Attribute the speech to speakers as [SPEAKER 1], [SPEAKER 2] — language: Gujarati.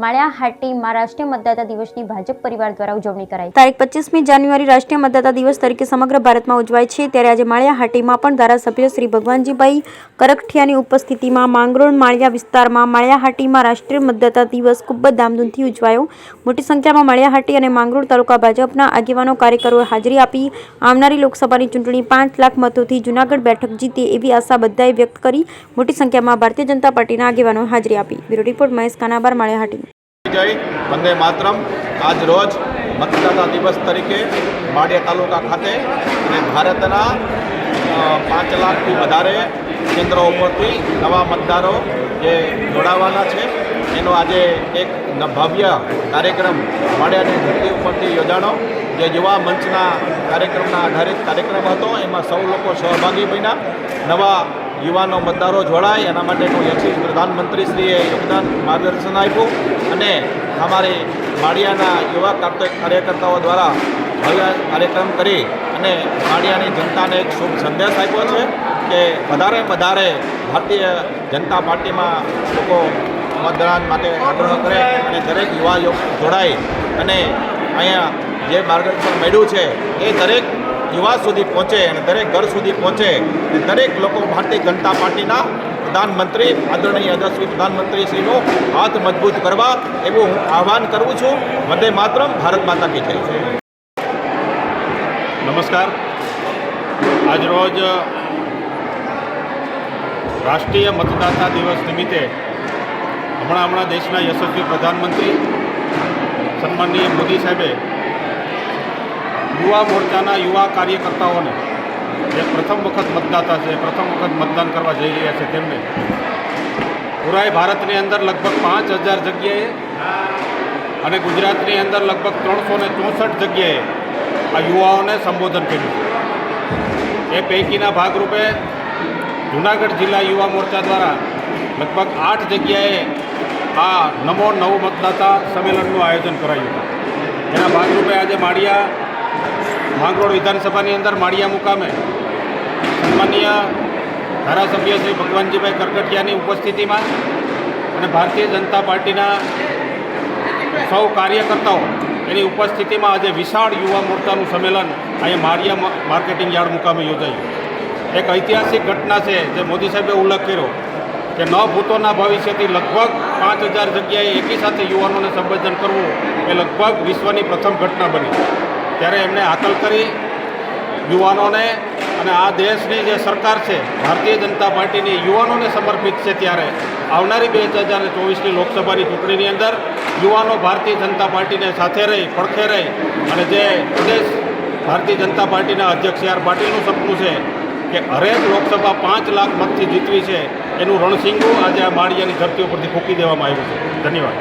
[SPEAKER 1] માળિયાહાટીમાં રાષ્ટ્રીય મતદાતા દિવસની ભાજપ પરિવાર દ્વારા ઉજવણી કરાઈ। તારીખ 25મી જાન્યુઆરી રાષ્ટ્રીય મતદાતા દિવસ તરીકે સમગ્ર ભારતમાં ઉજવાય છે, ત્યારે આજે માળિયાહાટીમાં પણ ધારાસભ્ય શ્રી ભગવાનજીભાઈ કરકઠિયાની ઉપસ્થિતિમાં માંગરોળ માળિયા વિસ્તારમાં માળિયાહાટીમાં રાષ્ટ્રીય મતદાતા દિવસ ખૂબ જ ધામધૂમથી ઉજવાયો। મોટી સંખ્યામાં માળિયાહાટી અને માંગરોળ તાલુકા ભાજપના આગેવાનો કાર્યકરોએ હાજરી આપી આવનારી લોકસભાની ચૂંટણી 5 લાખ મતોથી જૂનાગઢ બેઠક જીતે એવી આશા બધાએ વ્યક્ત કરી। મોટી સંખ્યામાં ભારતીય જનતા પાર્ટીના આગેવાનોએ હાજરી આપી। Bureau report Mahesh Kanabar, Maliyahati.
[SPEAKER 2] જય વંદે માતરમ। આજ રોજ મતદાતા દિવસ તરીકે માળિયા તાલુકા ખાતે અને ભારતના 5 લાખથી વધારે કેન્દ્રો ઉપરથી નવા મતદારો જે જોડાવાના છે એનો આજે એક ભવ્ય કાર્યક્રમ માળિયાની ધરતી ઉપરથી યોજાણો, જે યુવા મંચના કાર્યક્રમના આધારિત કાર્યક્રમ હતો। એમાં સૌ લોકો સહભાગી બન્યા, નવા યુવાનો મતદારો જોડાય એના માટેનું યશસ્વી પ્રધાનમંત્રીશ્રીએ યોગદાન માર્ગદર્શન આપ્યું અને અમારી માળિયાના યુવા કાર્યકર્તાઓ દ્વારા ભવ્ય કાર્યક્રમ કરી અને માળિયાની જનતાને એક શુભ સંદેશ આપ્યો છે કે વધારે ભારતીય જનતા પાર્ટીમાં લોકો મતદાન માટે આગ્રહ કરે અને દરેક યુવા જોડાય અને અહીંયા જે માર્ગદર્શન મળ્યું છે એ દરેક યુવા સુધી પહોંચે અને દરેક ઘર સુધી પહોંચે અને દરેક લોકો ભારતીય જનતા પાર્ટીના પ્રધાનમંત્રી આદરણીય યશસ્વી પ્રધાનમંત્રીશ્રીનો હાથ મજબૂત કરવા એવું હું આહ્વાન કરું છું। વંદે માતરમ, ભારત માતા કી જય।
[SPEAKER 3] નમસ્કાર। આજરોજ રાષ્ટ્રીય મતદાતા દિવસ નિમિત્તે હમણાં દેશના યશસ્વી પ્રધાનમંત્રી સન્માનનીય મોદી સાહેબે યુવા મોરચાના યુવા કાર્યકર્તાઓને જે પ્રથમ વખત મતદાતા છે, પ્રથમ વખત મતદાન કરવા જઈ રહ્યા છે, તેમને પૂરા ભારતની અંદર લગભગ 5000 જગ્યાએ અને ગુજરાતની અંદર લગભગ 364 જગ્યાએ આ યુવાઓને સંબોધન કર્યું છે। એ પૈકીના ભાગરૂપે જૂનાગઢ જિલ્લા યુવા મોરચા દ્વારા લગભગ 8 જગ્યાએ આ નમો નવ મતદાતા સંમેલનનું આયોજન કરાયું હતું। એના ભાગરૂપે આજે માંગરોળ વિધાનસભાની અંદર માળિયા મુકામે સન્માનીય ધારાસભ્ય શ્રી ભગવાનજીભાઈ કરકઠિયાની ઉપસ્થિતિમાં અને ભારતીય જનતા પાર્ટીના સૌ કાર્યકર્તાઓ એની ઉપસ્થિતિમાં આજે વિશાળ યુવા મોરચાનું સંમેલન અહીંયા માળિયા માર્કેટિંગ યાર્ડ મુકામે યોજાયું। એક ઐતિહાસિક ઘટના છે જે મોદી સાહેબે ઉલ્લેખ કર્યો કે ન ભૂતોના ભવિષ્યથી લગભગ 5000 જગ્યાએ એકી સાથે યુવાનોને સંબોધન કરવું એ લગભગ વિશ્વની પ્રથમ ઘટના બની। ત્યારે એમણે હાકલ કરી યુવાનોને અને આ દેશની જે સરકાર છે ભારતીય જનતા પાર્ટીની યુવાનોને સમર્પિત છે, ત્યારે આવનારી 2024ની લોકસભાની ચૂંટણીની અંદર યુવાનો ભારતીય જનતા પાર્ટીને સાથે રહી, પડખે રહી અને જે પ્રદેશ ભારતીય જનતા પાર્ટીના અધ્યક્ષ આર પાટીલનું સપનું છે કે હરેક લોકસભા 5 લાખ મતથી જીતવી છે, એનું રણસિંગું આજે આ માળિયાની ધરતી ઉપરથી ફૂંકી દેવામાં આવ્યું છે। ધન્યવાદ।